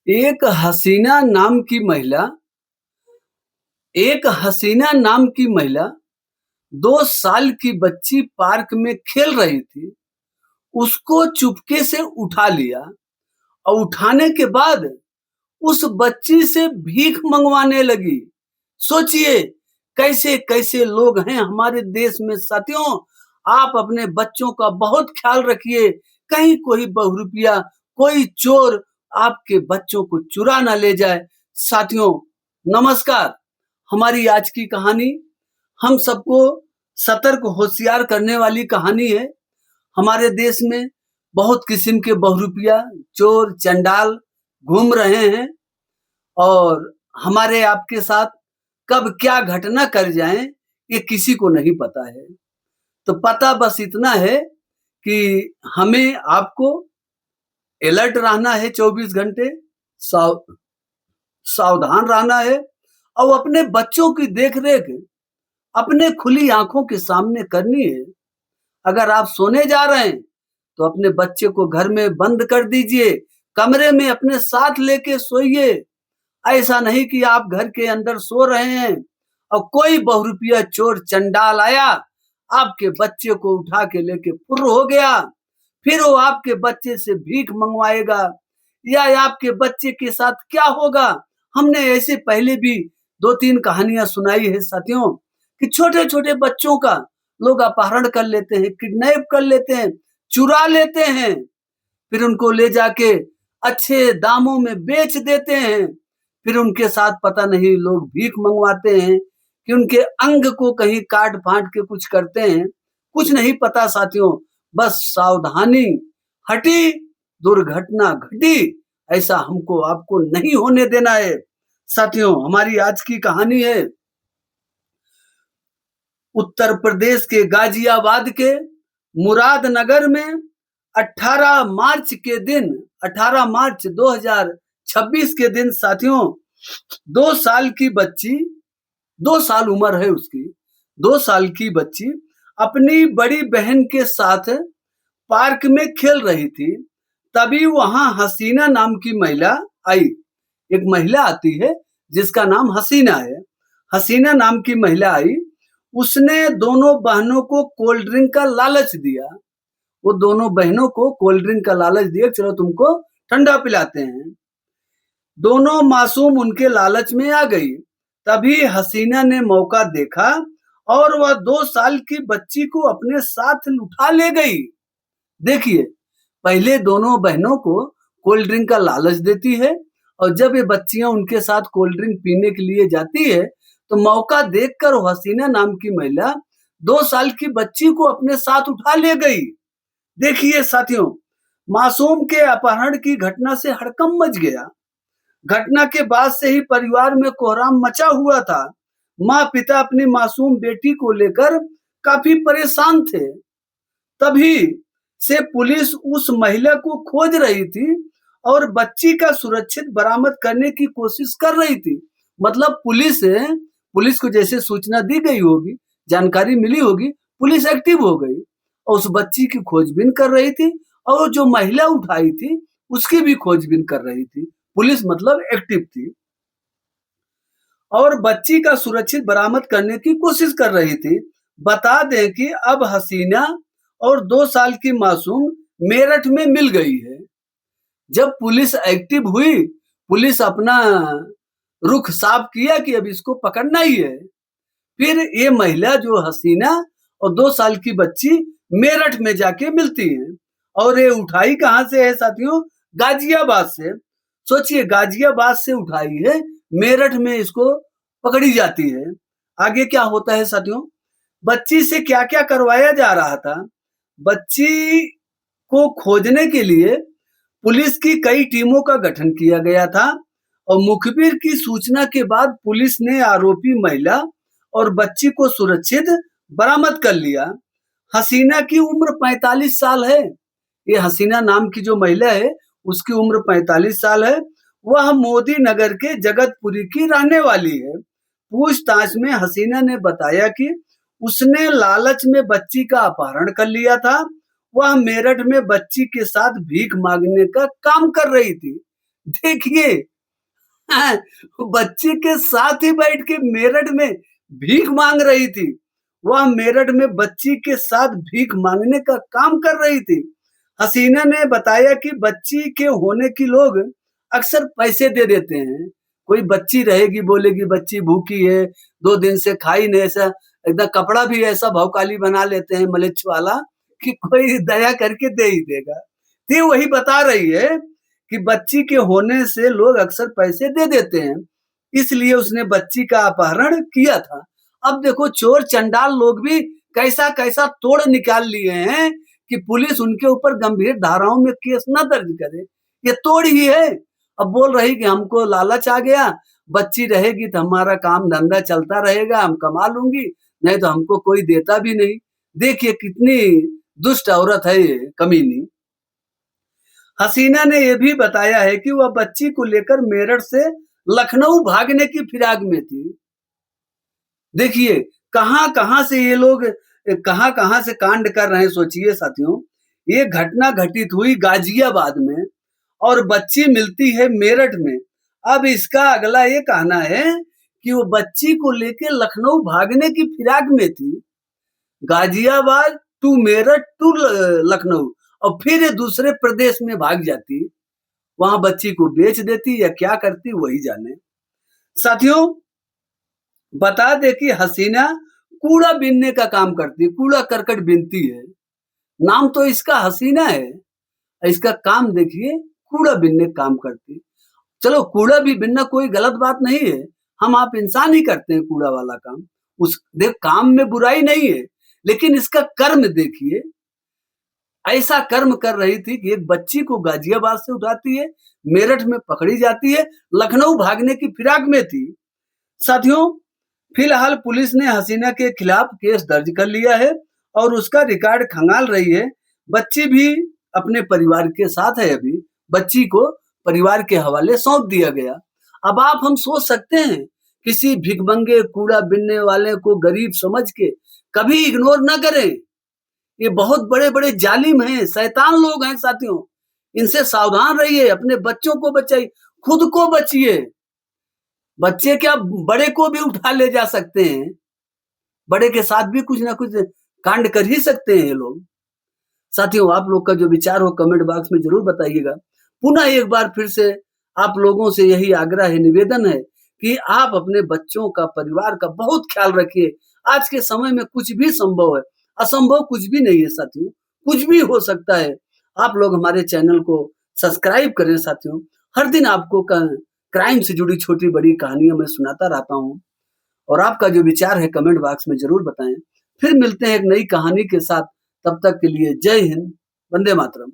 एक हसीना नाम की महिला एक हसीना नाम की महिला 2 साल की बच्ची पार्क में खेल रही थी। उसको चुपके से उठा लिया और उठाने के बाद उस बच्ची से भीख मंगवाने लगी। सोचिए कैसे-कैसे लोग हैं हमारे देश में साथियों। आप अपने बच्चों का बहुत ख्याल रखिए, कहीं कोई बहुरूपिया, कोई चोर आपके बच्चों को चुरा ना ले जाए। साथियों, नमस्कार। हमारी आज की कहानी हम सबको सतर्क होशियार करने वाली कहानी है। हमारे देश में बहुत किस्म के बहुरूपिया, चोर, चंडाल घूम रहे हैं और हमारे आपके साथ कब क्या घटना कर जाएं ये किसी को नहीं पता है। तो पता बस इतना है कि हमें आपको अलर्ट रहना है, 24 घंटे साव सावधान रहना है और अपने बच्चों की देख-रेख अपने खुली आंखों के सामने करनी है। अगर आप सोने जा रहे हैं तो अपने बच्चे को घर में बंद कर दीजिए, कमरे में अपने साथ लेके सोइए। ऐसा नहीं कि आप घर के अंदर सो रहे हैं और कोई बहुरूपिया चोर चंडाल आया, आपके बच्चे को उठा के लेके फुर्र हो गया। फिर वो आपके बच्चे से भीख मंगवाएगा या आपके बच्चे के साथ क्या होगा। हमने ऐसे पहले भी 2-3 कहानियां सुनाई है साथियों कि छोटे-छोटे बच्चों का लोग अपहरण कर लेते हैं, किडनैप कर लेते हैं, चुरा लेते हैं, फिर उनको ले जाके अच्छे दामों में बेच देते हैं। फिर उनके साथ पता नहीं लोग भीख मंगवाते हैं कि उनके अंग को कहीं काट-फाट के कुछ करते हैं। कुछ नहीं पता साथियों, बस सावधानी हटी, दुर्घटना घटी, ऐसा हमको आपको नहीं होने देना है। साथियों, हमारी आज की कहानी है उत्तर प्रदेश के गाजियाबाद के मुरादनगर में 18 मार्च के दिन 18 मार्च 2026 के दिन साथियों 2 साल की बच्ची 2 साल उम्र है उसकी 2 साल की बच्ची अपनी बड़ी बहन के साथ पार्क में खेल रही थी। तभी वहां हसीना नाम की महिला आई। एक महिला आती है जिसका नाम हसीना है। हसीना नाम की महिला आई। उसने दोनों बहनों को कोल्ड ड्रिंक का लालच दिया। वो दोनों बहनों को कोल्ड ड्रिंक का लालच दिया, चलो तुमको ठंडा पिलाते हैं। दोनों मासूम उनके लालच में आ गई। तभी हसीना ने मौका देखा और वह 2 साल की बच्ची को अपने साथ उठा ले गई। देखिए, पहले दोनों बहनों को कोल्ड ड्रिंक का लालच देती है और जब ये बच्चियां उनके साथ कोल्ड ड्रिंक पीने के लिए जाती है तो मौका देखकर हसीना नाम की महिला 2 साल की बच्ची को अपने साथ उठा ले गई। देखिए साथियों, मासूम के अपहरण की घटना से हड़कंप मच गया। घटना के बाद से ही परिवार में कोहराम मचा हुआ था। माँ पिता अपनी मासूम बेटी को लेकर काफी परेशान थे। तभी से पुलिस उस महिला को खोज रही थी और बच्ची का सुरक्षित बरामद करने की कोशिश कर रही थी। मतलब पुलिस को जैसे सूचना दी गई होगी, जानकारी मिली होगी, पुलिस एक्टिव हो गई और उस बच्ची की खोजबीन कर रही थी और जो महिला उठाई थी उसकी भी खोजबीन कर रही थी। पुलिस मतलब एक्टिव थी और बच्ची का सुरक्षित बरामद करने की कोशिश कर रही थी। बता दें कि अब हसीना और 2 साल की मासूम मेरठ में मिल गई है। जब पुलिस एक्टिव हुई, पुलिस अपना रुख साफ किया कि अब इसको पकड़ना ही है। फिर ये महिला जो हसीना और 2 साल की बच्ची मेरठ में जाके मिलती है और ये उठाई कहाँ से है साथियों? गाजियाबाद से। सोचिए, गाजियाबाद से उठाई है, मेरठ में इसको पकड़ी जाती है। आगे क्या होता है साथियों? बच्ची से क्या-क्या करवाया जा रहा था? बच्ची को खोजने के लिए पुलिस की कई टीमों का गठन किया गया था और मुखबिर की सूचना के बाद पुलिस ने आरोपी महिला और बच्ची को सुरक्षित बरामद कर लिया। हसीना की उम्र 45 साल है। ये हसीना नाम की जो महिला है उसकी उम्र 45 साल है। वह मोदी नगर के जगतपुरी की रहने वाली है। पूछताछ में हसीना ने बताया कि उसने लालच में बच्ची का अपहरण कर लिया था। वह मेरठ में बच्ची के साथ भीख मांगने का काम कर रही थी। देखिए, हाँ, बच्चे के साथ ही बैठ के मेरठ में भीख मांग रही थी। वह मेरठ में बच्ची के साथ भीख मांगने का काम कर रही थी। हसीना ने बताया कि बच्ची के होने की लोग अक्सर पैसे दे देते हैं। कोई बच्ची रहेगी, बोलेगी बच्ची भूखी है, 2 दिन से खाई नहीं, ऐसा एकदम कपड़ा भी ऐसा भौकाली बना लेते हैं मलेच्छ वाला कि कोई दया करके दे ही देगा। तो ये वही बता रही है कि बच्ची के होने से लोग अक्सर पैसे दे देते हैं, इसलिए उसने बच्ची का अपहरण किया था। अब देखो चोर चंडाल लोग भी कैसा-कैसा तोड़ निकाल लिए हैं कि पुलिस उनके ऊपर गंभीर धाराओं में केस न दर्ज करे। ये तोड़ ही है। अब बोल रही कि हमको लालच आ गया, बच्ची रहेगी तो हमारा काम धंधा चलता रहेगा, हम कमा लूंगी, नहीं तो हमको कोई देता भी नहीं। देखिए कितनी दुष्ट औरत है ये कमीनी। हसीना ने यह भी बताया है कि वह बच्ची को लेकर मेरठ से लखनऊ भागने की फिराक में थी। देखिए कहां-कहां से ये लोग कहां-कहां से कांड कर रहे हैं, सोचिए साथियों। ये घटना घटित हुई गाजियाबाद में और बच्ची मिलती है मेरठ में। अब इसका अगला ये कहना है कि वो बच्ची को लेके लखनऊ भागने की फिराक में थी। गाजियाबाद टू मेरठ टू लखनऊ और फिर ये दूसरे प्रदेश में भाग जाती, वहां बच्ची को बेच देती या क्या करती वही जाने। साथियों बता दे कि हसीना कूड़ा बीनने का काम करती है, कूड़ा करकट बीनती है। नाम तो इसका हसीना है, इसका काम देखिए कूड़ा बीनने का काम करती। चलो कूड़ा भी बीनना कोई गलत बात नहीं है, हम आप इंसान ही करते हैं कूड़ा वाला काम। उस देख काम में बुराई नहीं है, लेकिन इसका कर्म देखिए, ऐसा कर्म कर रही थी कि एक बच्ची को गाजियाबाद से उठाती है, मेरठ में पकड़ी जाती है, लखनऊ भागने की फिराक में थी। साथियों फिलहाल पुलिस ने हसीना के खिलाफ केस दर्ज कर लिया है और उसका रिकॉर्ड खंगाल रही है। बच्ची भी अपने परिवार के साथ है अभी, बच्ची को परिवार के हवाले सौंप दिया गया। अब आप हम सोच सकते हैं, किसी भिखमंगे कूड़ा बीनने वाले को गरीब समझ के कभी इग्नोर ना करें। ये बहुत बड़े-बड़े जालिम हैं, शैतान लोग हैं साथियों। इनसे सावधान रहिए, अपने बच्चों को बचाइए, खुद को बचिए। बच्चे क्या बड़े को भी उठा ले जा सकते हैं, बड़े के साथ भी कुछ ना कुछ कांड कर ही सकते हैं ये लोग। साथियों आप लोग का जो विचार हो कमेंट बॉक्स में जरूर बताइएगा। पुनः एक बार फिर से आप लोगों से यही आग्रह है, निवेदन है कि आप अपने बच्चों का, परिवार का बहुत ख्याल रखिए। आज के समय में कुछ भी संभव है, असंभव कुछ भी नहीं है साथियों, कुछ भी हो सकता है। आप लोग हमारे चैनल को सब्सक्राइब करें साथियों। हर दिन आपको क्राइम से जुड़ी छोटी-बड़ी कहानियाँ मैं सुनाता रहता हूँ और आपका जो विचार है कमेंट बॉक्स में ज़रूर बताएँ। फिर मिलते हैं एक नई कहानी के साथ, तब तक के लिए जय हिंद, वंदे मातरम।